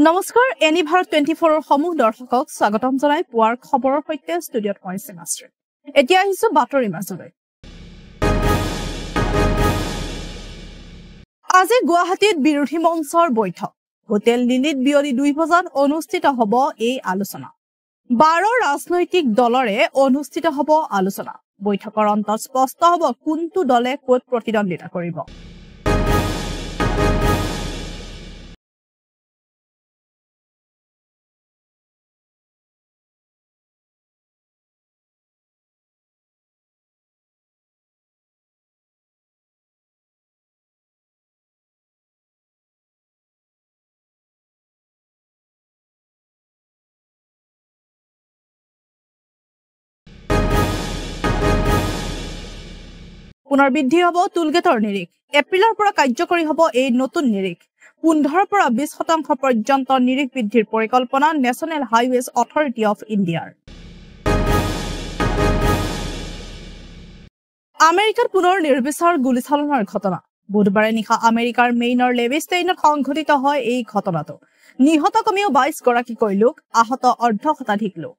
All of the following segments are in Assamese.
নমস্কাৰ এনি ভাৰত 24 সমূহ দৰ্শকক স্বাগতম জনাই পুৱাৰ খবৰৰ সৈতে ষ্টুডিঅত মই সিমাশ্ৰী এতিয়া আহিছো বাতৰি মাজলৈ আজি গুৱাহাটীত বিৰোধী মঞ্চৰ বৈঠক হোটেল লিলিত বিয়লি 2 বজাত অনুষ্ঠিত হ'ব এই আলোচনা 12 ৰাজনৈতিক দলৰে অনুষ্ঠিত হ'ব আলোচনা বৈঠকৰ অন্তত স্পষ্ট হ'ব কোনটো দলে ক'ত প্ৰতিদ্বন্দ্বিতা কৰিব পুনৰ বৃদ্ধি হ'ব টুলগেটৰ নিৰিখ এপ্ৰিলৰ পৰা কাৰ্যকৰী হ'ব এই নতুন নিৰিখ 15 পৰা 20% পৰ্যন্ত নিৰিখ বৃদ্ধিৰ পৰিকল্পনা নেশ্যনেল হাইৱেজ অথৰিটি অফ ইণ্ডিয়াৰ আমেৰিকাৰ পুনৰ নিৰ্বিচাৰ গুলীচালনাৰ ঘটনা বুধবাৰে নিশা আমেৰিকাৰ মেইনৰ লেভিষ্টেইনত সংঘটিত হয় এই ঘটনাটো নিহত কমেও 22 গৰাকীকৈ লোক আহত অৰ্ধ শতাধিক লোক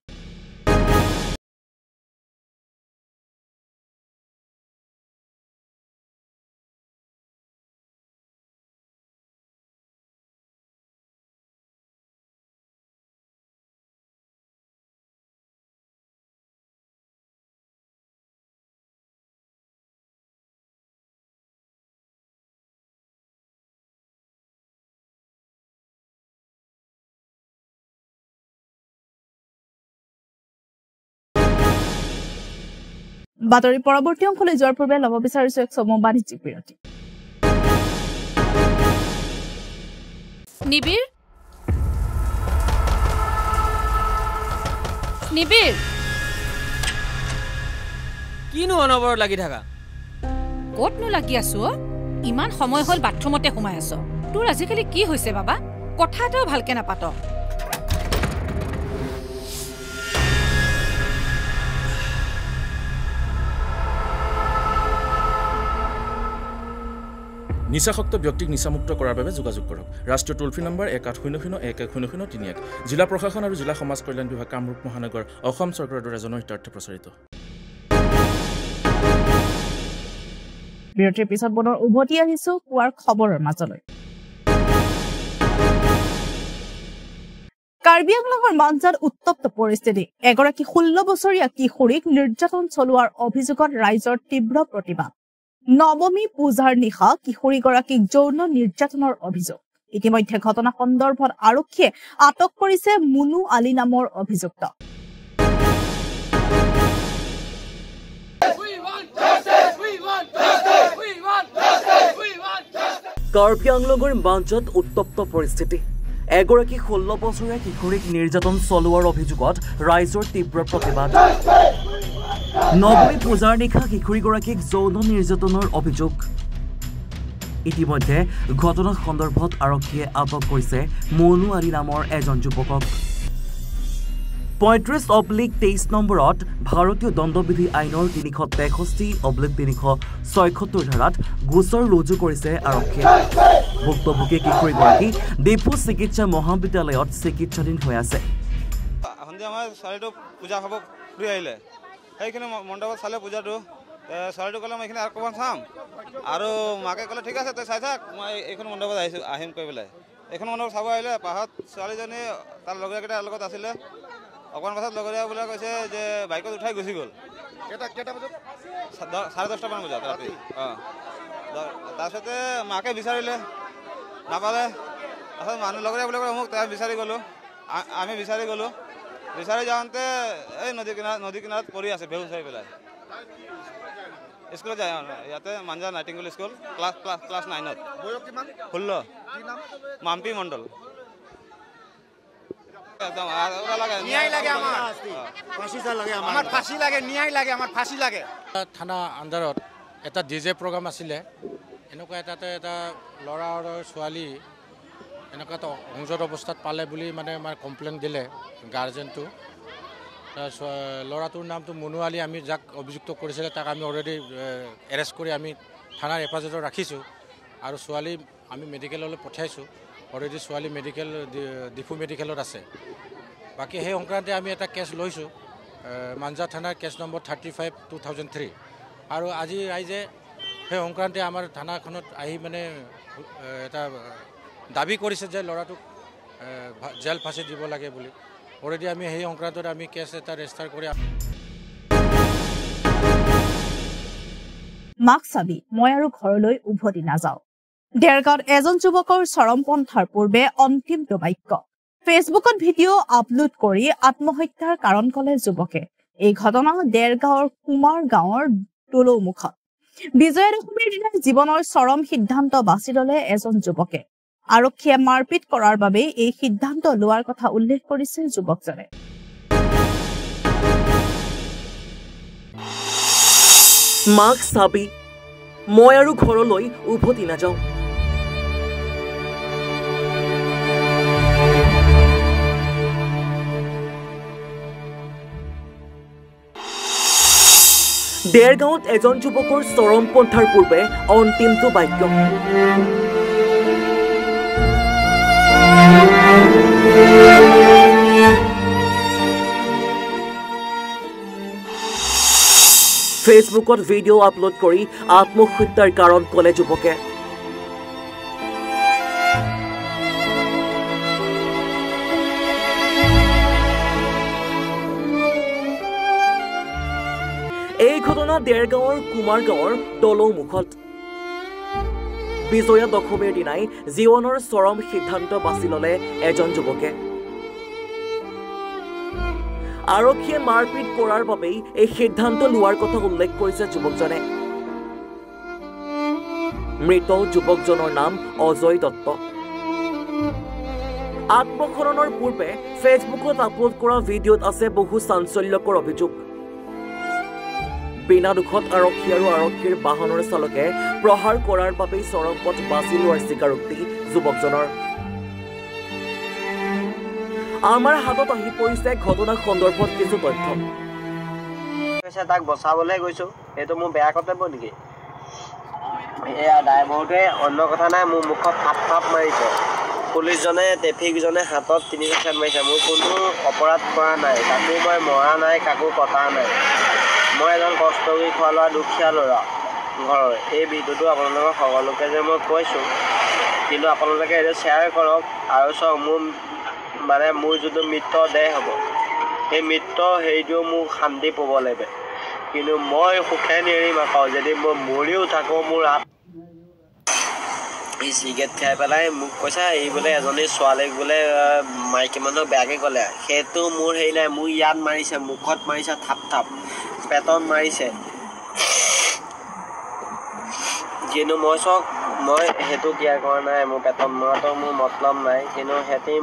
বাতৰি পৰৱৰ্তী অংশলৈ যোৱাৰ পূৰ্বে ল'ব বিচাৰিছো এক চমু বাণিজ্যিক বিৰতি নিবিৰ নিবিৰ কিনো অনবৰ লাগি থাকা ক'তনো লাগি আছো ইমান সময় হ'ল বাথৰুমতে সোমাই আছো তোৰ আজিকালি কি হৈছে বাবা কথা এটাও ভালকে নাপাত নিচাসক্ত ব্যক্তিক নিচামুক্ত কৰাৰ বাবে যোগাযোগ কৰক ৰাষ্ট্ৰীয় টোল ফ্ৰী নম্বৰ 1800110031 জিলা প্ৰশাসন আৰু জিলা সমাজ কল্যাণ বিভাগ কামৰূপ মহানগৰ অসম চৰকাৰৰ দ্বাৰা জনহিতাৰ্থে প্ৰচাৰিত বিৰতিৰ পিছত পুনৰ উভতি আহিছো পুৱাৰ খবৰৰ মাজলৈ কাৰ্বি আংলঙৰ মাঞ্জাত উত্তপ্ত পৰিস্থিতি এগৰাকী 16 বছৰীয়া কিশোৰীক নিৰ্যাতন চলোৱাৰ অভিযোগত ৰাইজৰ তীব্ৰ প্ৰতিবাদ নৱমী পূজাৰ নিশা কিশোৰীগৰাকীক যৌন নিৰ্যাতনৰ অভিযোগ ইতিমধ্যে ঘটনা সন্দৰ্ভত আৰক্ষীয়ে আটক কৰিছে মুনু আলী নামৰ অভিযুক্ত কাৰ্বি আংলঙৰ মাঞ্জাত উত্তপ্ত পৰিস্থিতি এগৰাকী 16 বছৰীয়া কিশোৰীক নিৰ্যাতন চলোৱাৰ অভিযোগত ৰাইজৰ তীব্ৰ প্ৰতিবাদ নৱমী পূজাৰ নিশা কিশোৰীগৰাকীক যৌন নিৰ্যাতনৰ অভিযোগ ইতিমধ্যে ঘটনা সন্দৰ্ভত আৰক্ষীয়ে আটক কৰিছে মুনু আলী নামৰ এজন যুৱকক 35/23 নম্বৰত ভাৰতীয় দণ্ডবিধি আইনৰ 363/376 ধাৰাত গোচৰ ৰুজু কৰিছে আৰক্ষীয়ে ভুক্তভোগী কিশোৰীগৰাকী ডিফু চিকিৎসা মহাবিদ্যালয়ত চিকিৎসাধীন হৈ আছে আমাৰ ছোৱালীটো পূজা হ'ব ঘূৰি আহিলে সেইখিনি মণ্ডপত চালে পূজাটো ছোৱালীটো ক'লে মই এইখিনি অকণমান চাম আৰু মাকে ক'লে ঠিক আছে তই চাই থাক মই এইখন মণ্ডপত আহিম কৈ পেলাই এইখন মণ্ডপত চাব আহিলে পাহাৰত ছোৱালীজনী তাৰ লগৰীয়াকেইটাৰ লগত আছিলে অকণমান পাছত লগৰীয়া বোলে কৈছে যে বাইকত উঠাই গুচি গ'ল কেইটা বজাত 10:30 মান বজাত ৰাতি তাৰপিছতে মাকে বিচাৰিলে নাপালে তাৰপিছত মানুহ লগৰীয়া বোলে মোক তাই বিচাৰি গ'লোঁ আমি বিচাৰি গ'লোঁ বিচাৰি যাওঁতে এই নদী কিনাৰত পৰি আছে বেহুচ হৈ পেলাই স্কুলত যায় ইয়াতে মাঞ্জা নাইটিংগেল স্কুল ক্লাছ 9ত 16 মাম্পি মণ্ডল থানা আণ্ডাৰত এটা ডিজে প্ৰগ্ৰাম আছিলে এনেকুৱা এটা ল'ৰা আৰু ছোৱালী এনেকুৱা এটা সংযত অৱস্থাত পালে বুলি মানে কমপ্লেইন দিলে গাৰ্জেনটো ল'ৰাটোৰ নামটো মুনু আলী আমি যাক অভিযুক্ত কৰিছিলে তাক আমি অলৰেডি এৰেষ্ট কৰি আমি থানাৰ হেফাজতত ৰাখিছোঁ আৰু ছোৱালী আমি মেডিকেললৈ পঠাইছোঁ অলৰেডি ছোৱালী মেডিকেল ডিফু মেডিকেলত আছে। বাকী সেই সংক্ৰান্তে আমি এটা কেছ লৈছোঁ, মাঞ্জা থানাৰ কেছ নম্বৰ 35/2003। আৰু আজি ৰাইজে সেই সংক্ৰান্তে আমাৰ থানাখনত আহি মানে এটা দাবী কৰিছে যে ল'ৰাটোক জেল ফাঁচি দিব লাগে বুলি। অলৰেডি আমি সেই সংক্ৰান্তত আমি কেছ এটা ৰেজিষ্টাৰ কৰি মাক চাবি মই আৰু ঘৰলৈ উভতি নাযাওঁ। দেৰগাঁৱত এজন যুৱকৰ চৰমপন্থাৰ পূৰ্বে অন্তিমটো বাক্য। ফেচবুকত ভিডিঅ' আপলোড কৰি আত্মহত্যাৰ কাৰণ ক'লে যুৱকে। এই ঘটনা দেৰগাঁৱৰ কুমাৰ গাঁৱৰ দলৌমুখত। বিজয়া দশমীৰ দিনা জীৱনৰ চৰম সিদ্ধান্ত বাছি ল'লে এজন যুৱকে। আৰক্ষীয়ে মাৰপিট কৰাৰ বাবে এই সিদ্ধান্ত লোৱাৰ কথা উল্লেখ কৰিছে যুৱকজনে। মাক চাবি মই আৰু ঘৰলৈ উভতি নাযাওঁ। দেৰগাঁৱত এজন যুৱকৰ চৰমপন্থাৰ পূৰ্বে অন্তিমটো বাক্য। ফেচবুকত ভিডিঅ' আপলোড কৰি আত্মহত্যাৰ কাৰণ ক'লে যুৱকে। এই ঘটনা দেৰগাঁৱৰ কুমাৰ গাঁৱৰ দলৌমুখত। বিজয়া দশমীৰ দিনাই জীৱনৰ চৰম সিদ্ধান্ত বাছি ল'লে এজন যুৱকে। আৰক্ষীয়ে মাৰপিট কৰাৰ বাবেই এই সিদ্ধান্ত লোৱাৰ কথা উল্লেখ কৰিছে যুৱকজনে। মৃত যুৱকজনৰ নাম অজয় দত্ত। আত্মহননৰ পূৰ্বে ফেচবুকত আপলোড কৰা ভিডিঅ'ত আছে বহু চাঞ্চল্যকৰ অভিযোগ। বিনা দুখত আৰক্ষী আৰু আৰক্ষীৰ বাহনৰ চালকে প্ৰহাৰ কৰাৰ বাবেই চৰম পথ বাছি লোৱাৰ স্বীকাৰোক্তি যুৱকজনৰ। আমাৰ হাতত আহি পৰিছে ঘটনা সন্দৰ্ভত কিছু তথ্য। তাক বচাবলৈ গৈছো, এইটো মোৰ বেয়া কৰ্তব্য নেকি? এয়া ড্ৰাইভাৰটোৱে অন্য কথা নাই, মোৰ মুখত থাপ মাৰিছে। পুলিচজনে ট্ৰেফিকজনে হাতত ৩ চেট মাৰিছে। মোৰ কোনো অপৰাধ কৰা নাই, কাকো মই মৰা নাই, কাকো কটা নাই। মই এজন কষ্ট কৰি খোৱা লোৱা দুখীয়া ল'ৰা ঘৰৰ। এই ভিডিঅ'টো আপোনালোকক সকলোকে যে মই কৈছোঁ, কিন্তু আপোনালোকে এইটো শ্বেয়াৰ কৰক। আৰু চাওক, মোৰ যিটো মৃত দেহ হ'ব, সেই মৃত হেৰিটো মোক শান্তি পাব লাগিব। কিন্তু মই সুখে নেৰিম আকৌ যদি মই মৰিও থাকোঁ। মোৰ এই চিগাৰেট খাই পেলাই মোক কৈছা এই বোলে এজনী ছোৱালীক বোলে মাইকী মানুহক বেয়াকৈ ক'লে, সেইটো মোৰ হেৰি নাই। মোৰ ইয়াত মাৰিছে, মুখত মাৰিছে, থাপ পেটত মাৰিছে। কিন্তু মই চাওক, মই সেইটো কেয়াৰ কৰা নাই। মোৰ পেটত মৰাটো মোৰ মতলব নাই। কিন্তু সিহঁতি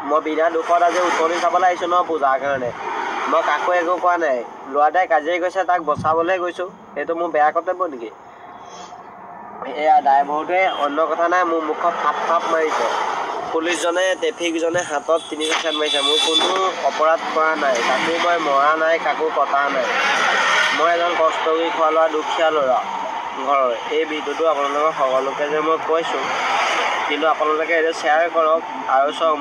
মই বিনা দুখত আজি উতলি চাবলৈ আহিছোঁ ন পূজাৰ কাৰণে। মই কাকো একো কোৱা নাই। ল'ৰাটাই কাজিয়া কৰিছে, তাক বচাবলৈ গৈছোঁ, সেইটো মোৰ বেয়া কৰ্তব্য নেকি? এয়া ড্ৰাইভাৰটোৱে অন্য কথা নাই, মোৰ মুখত থাপ মাৰিছে। পুলিচজনে ট্ৰেফিকজনে হাতত ৩ চেট মাৰিছে। মোৰ কোনো অপৰাধ কৰা নাই, কাকো মই মৰা নাই, কাকো কটা নাই। মই এজন কষ্ট কৰি খোৱা লোৱা দুখীয়া ল'ৰা ঘৰৰ। এই ভিডিঅ'টো আপোনালোকক সকলোকে যে মই কৈছোঁ, কিন্তু আপোনালোকে এইটো শ্বেয়াৰ কৰক। আৰু চাওক,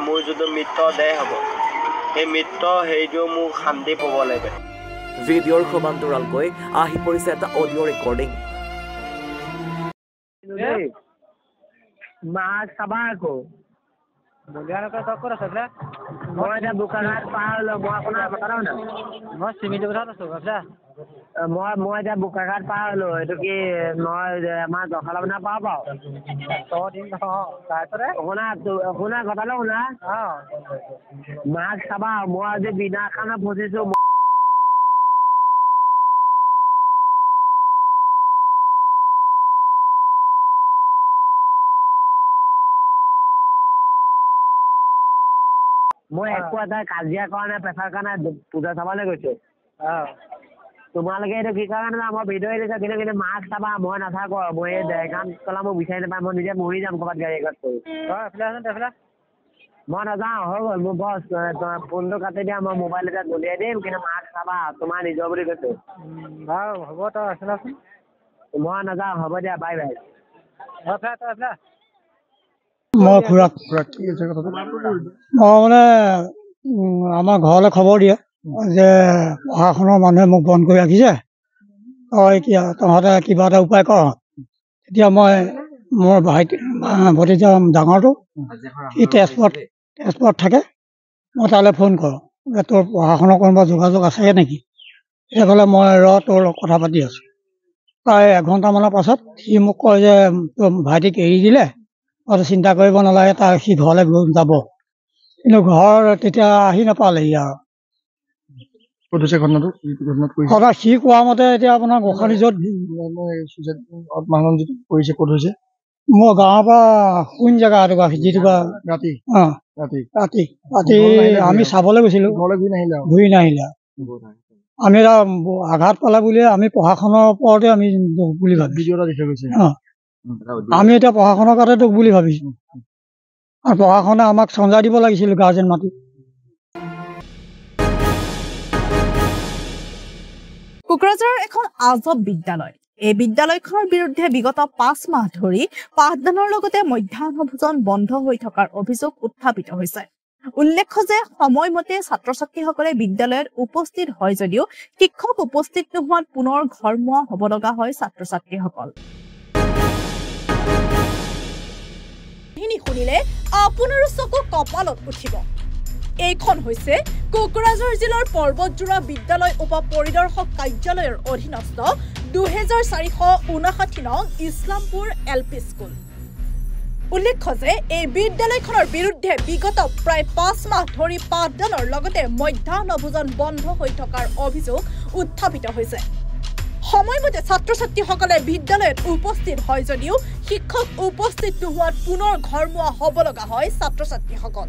মোৰ যিটো মৃত দেহ হ'ব, সেই মৃত হেৰিটো মোক শান্তি পাব লাগিব। ভিডিঅ'ৰ সমান্তৰালকৈ আহি পৰিছে এটা অডিঅ' ৰেকৰ্ডিং। মাক চাবা আকৌ মই এতিয়া বোকাঘাট পাৰ হ'লো। মই আপোনাৰ কথা না, মই চিমিটি পথাৰত আছোঁ। মই এতিয়া বোকাঘাট পাৰ হ'লো। এইটো কি মই আমাৰ জখালা মানে পাওঁ শুনা কথাটো শুনা। মাক চাবা, মই আজি বিনা খানা ফচিছোঁ। মই একো এটা কাজিয়া কৰা নাই, পেছাৰ কাৰণে পূজা চাবলৈ গৈছোঁ। তোমালোকে এইটো কি কাৰণে মই ভিডিঅ' দিছোঁ, কিন্তু মাক চাবা, মই নাথাকোঁ। মই এই দেৰগাঁৱত ক'লা মোক বিচাৰি নাপায়, মই নিজে মৰি যাম ক'ৰবাত গাড়ী এঘৰত কৰি। মই নাযাওঁ, হৈ গ'ল মোৰ বছ। ফোনটো কাটি দিয়া, মই মোবাইল এটা দলিয়াই দিম, কিন্তু মাক চাবা, তোমাৰ নিজৰ বুলি কৈছোঁ। বাৰু হ'ব, তই আছিলাচোন। মই নাযাওঁ, হ'ব দিয়া, বাই। মই খুৰাক কি হৈছে কথাটো? মই মানে আমাৰ ঘৰলৈ খবৰ দিয়ে যে পঢ়া-শুনাৰ মানুহে মোক বন্ধ কৰি ৰাখিছে, তহঁতে কিবা এটা উপায় কৰ। তেতিয়া মই মোৰ ভতিজা ডাঙৰটো সি তেজপুৰত থাকে, মই তালৈ ফোন কৰোঁ যে তোৰ পঢ়া-শুনাৰ কোনোবা যোগাযোগ আছে নেকি? তেতিয়া ক'লে মই তোৰ কথা পাতি আছোঁ। প্ৰায় এঘণ্টামানৰ পাছত সি মোক কয় যে তোৰ ভাইটিক এৰি দিলে, তই চিন্তা কৰিব নালাগে, সি ঘৰলৈ যাব। কিন্তু ঘৰ তেতিয়া আহি নাপালেহি আৰু। ক'ত হৈছে ঘটনাটো? সি কোৱা মতে এতিয়া আপোনাৰ গোসাঁনী য'ত মানুহ যিটো কৰিছে ক'ত হৈছে? মোৰ গাঁৱৰ পৰা কোন জেগা এটুকুৰা যিটুকুৰা ৰাতি ৰাতি আমি চাবলৈ গৈছিলোঁ, ঘূৰি নাহিলে। আমি এটা আঘাত পালে বুলিয়ে আমি পঢ়া-শুনাৰ ওপৰতে আমি দুখ বুলি ভাবিছোঁ। আমি এতিয়া পঢ়া-শুনাৰ কাৰণে দুখ বুলি ভাবিছোঁ, আৰু পঢ়া-শুনা আমাক চঞ্জাই দিব লাগিছিল গাৰ্জেন মাতি। কোকৰাঝাৰৰ এখন আজব বিদ্যালয়। এই বিদ্যালয়খনৰ বিৰুদ্ধে বিগত 5 মাহ ধৰি পাঠদানৰ লগতে মধ্যাহ্ন ভোজন বন্ধ হৈ থকাৰ অভিযোগ উত্থাপিত হৈছে। উল্লেখ্য যে সময়মতে ছাত্ৰ-ছাত্ৰীসকলে বিদ্যালয়ত উপস্থিত হয় যদিও শিক্ষক উপস্থিত নোহোৱাত পুনৰ ঘৰমুৱা হ'ব লগা হয় ছাত্ৰ-ছাত্ৰীসকল। শুনিলে আপোনাৰো চকু কপালত উঠিব। এইখন হৈছে কোকৰাঝাৰ জিলাৰ পৰ্বতজোৰা বিদ্যালয় উপ পৰিদৰ্শক কাৰ্যালয়ৰ অধীনস্থ 2459 নং ইছলামপুৰ LP স্কুল। উল্লেখ্য যে এই বিদ্যালয়খনৰ বিৰুদ্ধে বিগত প্ৰায় 5 মাহ ধৰি পাঠদানৰ লগতে মধ্যাহ্ন ভোজন বন্ধ হৈ থকাৰ অভিযোগ উত্থাপিত হৈছে। সময়মতে ছাত্ৰ-ছাত্ৰীসকলে বিদ্যালয়ত উপস্থিত হয় যদিও শিক্ষক উপস্থিত নোহোৱাত পুনৰ ঘৰমুৱা হ'ব লগা হয় ছাত্ৰ-ছাত্ৰীসকল।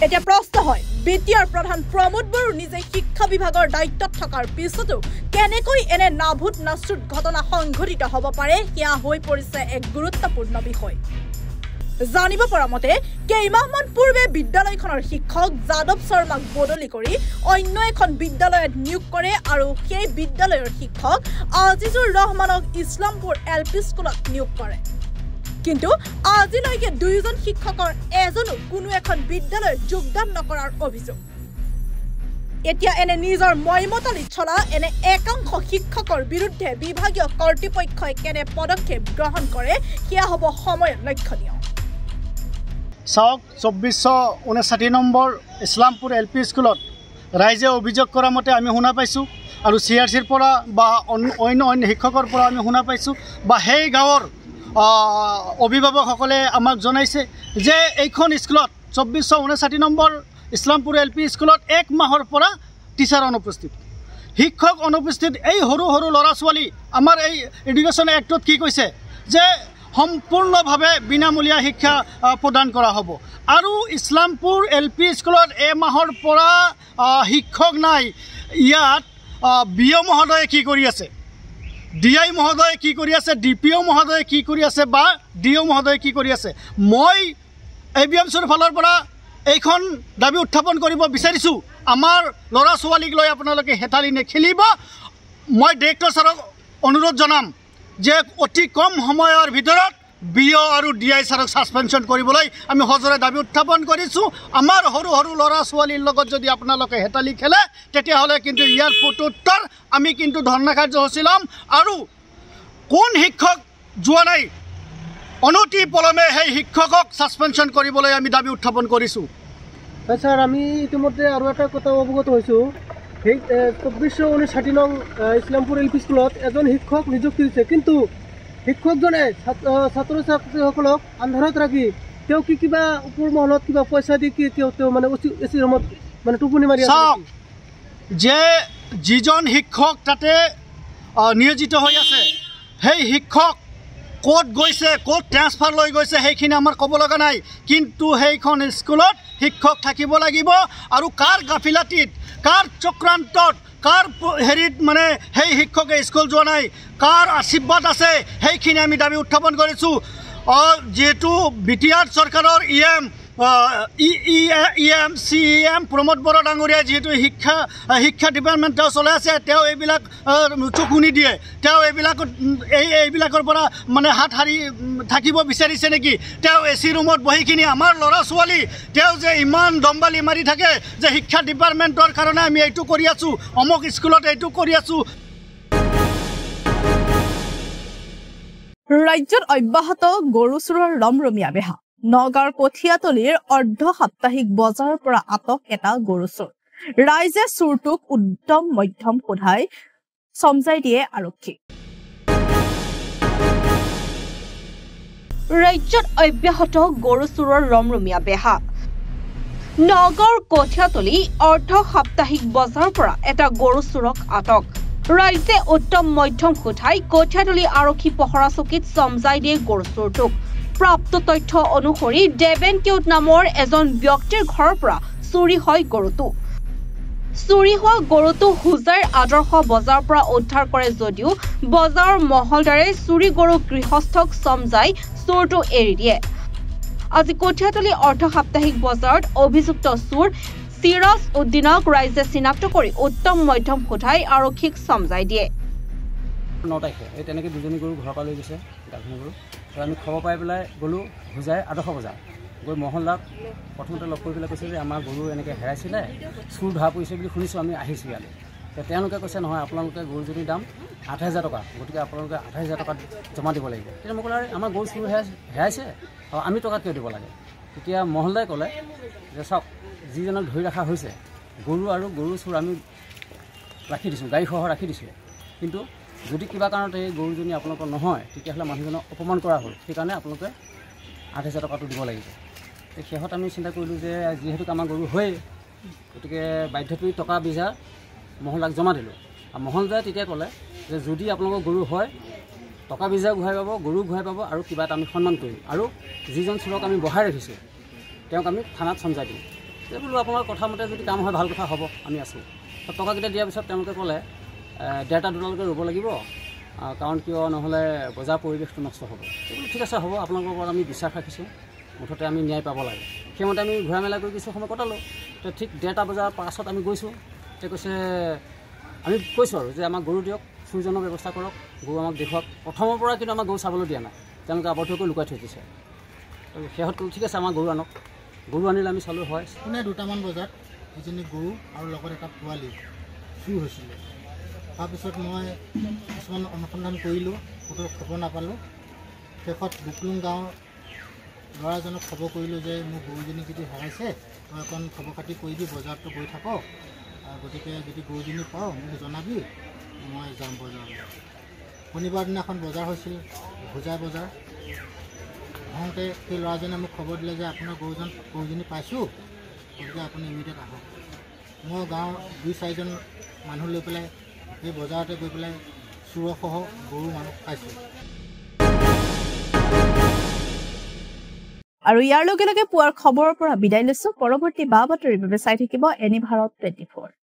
এতিয়া প্ৰশ্ন হয়, বিটিআৰ প্ৰধান প্ৰমোদ বড়ো নিজে শিক্ষা বিভাগৰ দায়িত্বত থকাৰ পিছতো কেনেকৈ এনে নাভূত নাশ্ৰুত ঘটনা সংঘটিত হ'ব পাৰে, সেয়া হৈ পৰিছে এক গুৰুত্বপূৰ্ণ বিষয়। জানিব পৰা মতে কেইমাহমান পূৰ্বে বিদ্যালয়খনৰ শিক্ষক যাদৱ শৰ্মাক বদলি কৰি অন্য এখন বিদ্যালয়ত নিয়োগ কৰে আৰু সেই বিদ্যালয়ৰ শিক্ষক আজিজুৰ ৰহমানক ইছলামপুৰ LP স্কুলত নিয়োগ কৰে। কিন্তু আজিলৈকে দুয়োজন শিক্ষকৰ এজনো কোনো এখন বিদ্যালয়ত যোগদান নকৰাৰ অভিযোগ। এতিয়া এনে নিজৰ মইমতালিত চলা এনে একাংশ শিক্ষকৰ বিৰুদ্ধে বিভাগীয় কৰ্তৃপক্ষই কেনে পদক্ষেপ গ্ৰহণ কৰে সেয়া হ'ব সময়ত লক্ষণীয়। চাওক, 2459 নম্বৰ ইছলামপুৰ LP স্কুলত ৰাইজে অভিযোগ কৰা মতে আমি শুনা পাইছোঁ, আৰু CRCৰ পৰা বা অন্য শিক্ষকৰ পৰা আমি শুনা পাইছোঁ, বা সেই গাঁৱৰ অভিভাৱকসকলে আমাক জনাইছে যে এইখন স্কুলত 2459 নম্বৰ ইছলামপুৰ LP স্কুলত 1 মাহৰ পৰা টিচাৰ অনুপস্থিত, শিক্ষক অনুপস্থিত। এই সৰু সৰু ল'ৰা ছোৱালী আমাৰ এই এডুকেশ্যন এক্টত কি কৈছে যে সম্পূৰ্ণভাৱে বিনামূলীয়া শিক্ষা প্ৰদান কৰা হ'ব, আৰু ইছলামপুৰ LP স্কুলত এমাহৰ পৰা শিক্ষক নাই। ইয়াত BO মহোদয়ে কি কৰি আছে, DI মহোদয়ে কি কৰি আছে, DPO মহোদয়ে কি কৰি আছে, বা DO মহোদয়ে কি কৰি আছে। মই ABMCৰ ফালৰ পৰা এইখন দাবী উত্থাপন কৰিব বিচাৰিছোঁ, আমাৰ ল'ৰা ছোৱালীক লৈ আপোনালোকে হেতালি নেখেলিব। মই ডিৰেক্টৰ ছাৰক অনুৰোধ জনাম যে অতি কম সময়ৰ ভিতৰত BO আৰু DI ছাৰক ছাছপেনশ্যন কৰিবলৈ আমি সজোৰে দাবী উত্থাপন কৰিছোঁ। আমাৰ সৰু সৰু ল'ৰা ছোৱালীৰ লগত যদি আপোনালোকে হেতালি খেলে তেতিয়াহ'লে কিন্তু ইয়াৰ প্ৰত্যুত্তৰ আমি কিন্তু ধৰ্ণা কাৰ্যসূচী ল'ম, আৰু কোন শিক্ষক যোৱা নাই অনতি পলমে সেই শিক্ষকক ছাছপেনশ্যন কৰিবলৈ আমি দাবী উত্থাপন কৰিছোঁ। ছাৰ, আমি ইতিমধ্যে আৰু এটা কথা অৱগত হৈছোঁ, সেই 2459 নং ইছলামপুৰ LP স্কুলত এজন শিক্ষক নিযুক্তি দিছে, কিন্তু শিক্ষকজনে ছাত্ৰ ছাত্ৰীসকলক আন্ধাৰত ৰাখি তেওঁ কিবা ওপৰ মহলত কিবা পইচা দি তেওঁ মানে AC ৰুমত মানে টোপনি মাৰি আছে। যে যিজন শিক্ষক তাতে নিয়োজিত হৈ আছে সেই শিক্ষক ক'ত গৈছে, ক'ত ট্ৰান্সফাৰ লৈ গৈছে সেইখিনি আমাৰ ক'ব লগা নাই, কিন্তু সেইখন স্কুলত শিক্ষক থাকিব লাগিব, আৰু কাৰ গাফিলাতিত, কাৰ চক্ৰান্তত, কাৰ হেৰিত মানে সেই শিক্ষকে স্কুল যোৱা নাই, কাৰ আশীৰ্বাদ আছে সেইখিনি আমি দাবী উত্থাপন কৰিছোঁ। যিহেতু BTR চৰকাৰৰ EM EM CEM Pramod Bodo ডাঙৰীয়া যিহেতু শিক্ষা ডিপাৰ্টমেণ্ট তেওঁ চলাই আছে তেওঁ এইবিলাক চকু নিদিয়ে তেওঁ এইবিলাকৰ পৰা মানে হাত সাৰি থাকিব বিচাৰিছে নেকি তেওঁ AC ৰুমত বহিকিনি আমাৰ ল'ৰা ছোৱালী তেওঁ যে ইমান দম্বালি মাৰি থাকে যে শিক্ষা ডিপাৰ্টমেণ্টৰ কাৰণে আমি এইটো কৰি আছোঁ অমুক স্কুলত এইটো কৰি আছোঁ ৰাজ্যত অব্যাহত গৰু চোৰৰ ৰমৰমীয়া বেহা নগাঁৱৰ কঠিয়াতলীৰ অৰ্ধ সাপ্তাহিক বজাৰৰ পৰা আটক এটা গৰু চোৰ ৰাইজে চোৰটোক উত্তম মধ্যম সোধাই সমজাই দিয়ে আৰক্ষী ৰাজ্যত অব্যাহত গৰু চোৰৰ ৰমৰমীয়া বেহা নগাঁৱৰ কঠিয়াতলী অৰ্ধ সাপ্তাহিক বজাৰৰ পৰা এটা গৰু চোৰক আটক ৰাইজে উত্তম মধ্যম সোধাই কঠিয়াতলী আৰক্ষী পহৰা চকীত সমজাই দিয়ে গৰু চোৰটোক প্ৰাপ্ত তথ্য অনুসৰি দেবেন কেউট নামৰ এজন ব্যক্তিৰ ঘৰৰ পৰা চুৰি হয় গৰুটো চুৰি হোৱা গৰুটো হুজাইৰ আদৰ্শ বজাৰৰ পৰা উদ্ধাৰ কৰে যদিও বজাৰৰ মহলদাৰে চুৰি গৰু গৃহস্থক সমজাই চোৰটো এৰি দিয়ে আজি কঠিয়াতলী অৰ্ধ সাপ্তাহিক বজাৰত অভিযুক্ত চোৰ সিৰাজ উদ্দিনক ৰাইজে চিনাক্ত কৰি উত্তম মধ্যম সোধাই আৰক্ষীক সমজাই দিয়ে 9 তাৰিখে এই তেনেকৈ দুজনী গৰু ঘৰৰ পৰা লৈ গৈছে গাভীনি গৰু তো আমি খবৰ পাই পেলাই গ'লোঁ হুজাই আদৰ্শ বজাৰ গৈ মহল্লাক প্ৰথমতে লগ কৰি পেলাই কৈছে যে আমাৰ গৰু এনেকৈ হেৰাইছিলে চুৰ ধৰা পৰিছে বুলি শুনিছোঁ আমি আহিছোঁ ইয়ালৈ তো তেওঁলোকে কৈছে নহয় আপোনালোকে গৰুজনীৰ দাম 8,000 টকা গতিকে আপোনালোকে 8,000 টকা জমা দিব লাগিব তেতিয়া মই ক'লোঁ আমাৰ গৰু চুৰ হেৰাইছে আৰু আমি টকা কিয় দিব লাগে তেতিয়া মহল্লাই ক'লে যে চাওক যিজনক ধৰি ৰখা হৈছে গৰু আৰু গৰু চুৰ আমি ৰাখি দিছোঁ গাড়ীসহ ৰাখি দিছোঁ কিন্তু যদি কিবা কাৰণতে এই গৰুজনী আপোনালোকৰ নহয় তেতিয়াহ'লে মানুহজনক অপমান কৰা হ'ল সেইকাৰণে আপোনালোকে 8,000 টকাটো দিব লাগিব শেষত আমি চিন্তা কৰিলোঁ যে যিহেতু আমাৰ গৰু হয় গতিকে বাধ্য কৰি টকা বিজা মহল্লাক জমা দিলোঁ আৰু মহল্লাই তেতিয়া ক'লে যে যদি আপোনালোকৰ গৰু হয় টকা বিজা ঘূৰাই পাব গৰু ঘূৰাই পাব আৰু কিবা এটা আমি সন্মান কৰিম আৰু যিজন চোৰক আমি বহাই ৰাখিছোঁ তেওঁক আমি থানাত সমজাই দিম এই বোলো আপোনাৰ কথা মতে যদি কাম হয় ভাল কথা হ'ব আমি আছোঁ টকাকেইটা দিয়াৰ পিছত তেওঁলোকে ক'লে 1.5টা ডলাৰলৈকে ৰ'ব লাগিব কাৰণ কিয় নহ'লে বজাৰ পৰিৱেশটো নষ্ট হ'ব ঠিক আছে হ'ব আপোনালোকৰ ওপৰত আমি বিশ্বাস ৰাখিছোঁ মুঠতে আমি ন্যায় পাব লাগে সেইমতে আমি ঘূৰা মেলা কৰি কিছু সময় কটালোঁ তো ঠিক 1.5টা বজাৰ পাছত আমি গৈছোঁ তেওঁ কৈছে আমি কৈছোঁ আৰু যে আমাক গৰু দিয়ক চুৰজনৰ ব্যৱস্থা কৰক গৰু আমাক দেখুৱাওক প্ৰথমৰ পৰা কিন্তু আমাক গৰু চাবলৈ দিয়া নাই তেওঁলোকে আৱদ্ধকৈ লুকাই থৈ দিছে তো শেষত ক'লোঁ ঠিক আছে আমাৰ গৰু আনক গৰু আনিলে আমি চালোঁ হয় কোনে 2টামান বজাত এজনী গৰু আৰু লগত এটা পোৱালি চুৰ হৈছিলে তাৰপিছত মই কিছুমান অনুসন্ধান কৰিলোঁ ক'তো খবৰ নাপালোঁ শেষত বুকলুং গাঁৱৰ ল'ৰাজনক খবৰ কৰিলোঁ যে মোৰ গৰুজনী যদি হেৰাইছে তই অকণ খবৰ খাতি কৰিবি বজাৰতো গৈ থাকক গতিকে যদি গৰুজনী পাওঁ মোক জনাবি মই যাম বজাৰলৈ শনিবাৰ দিনাখন বজাৰ হৈছিল হুজাই বজাৰ হওঁতে সেই ল'ৰাজনে মোক খবৰ দিলে যে আপোনাৰ গৰুজনী পাইছোঁ গতিকে আপুনি ইমিডিয়েট আহক মই গাঁৱৰ 2-4জন মানুহ লৈ পেলাই এই বজাৰতে গৈ পেলাই চোৰসহ গৰু মানুহ পাইছোঁ আৰু ইয়াৰ লগে লগে পুৱাৰ খবৰৰ পৰা বিদায় লৈছো পৰৱৰ্তী বা বাতৰিৰ বাবে চাই থাকিব এনি ভাৰত 24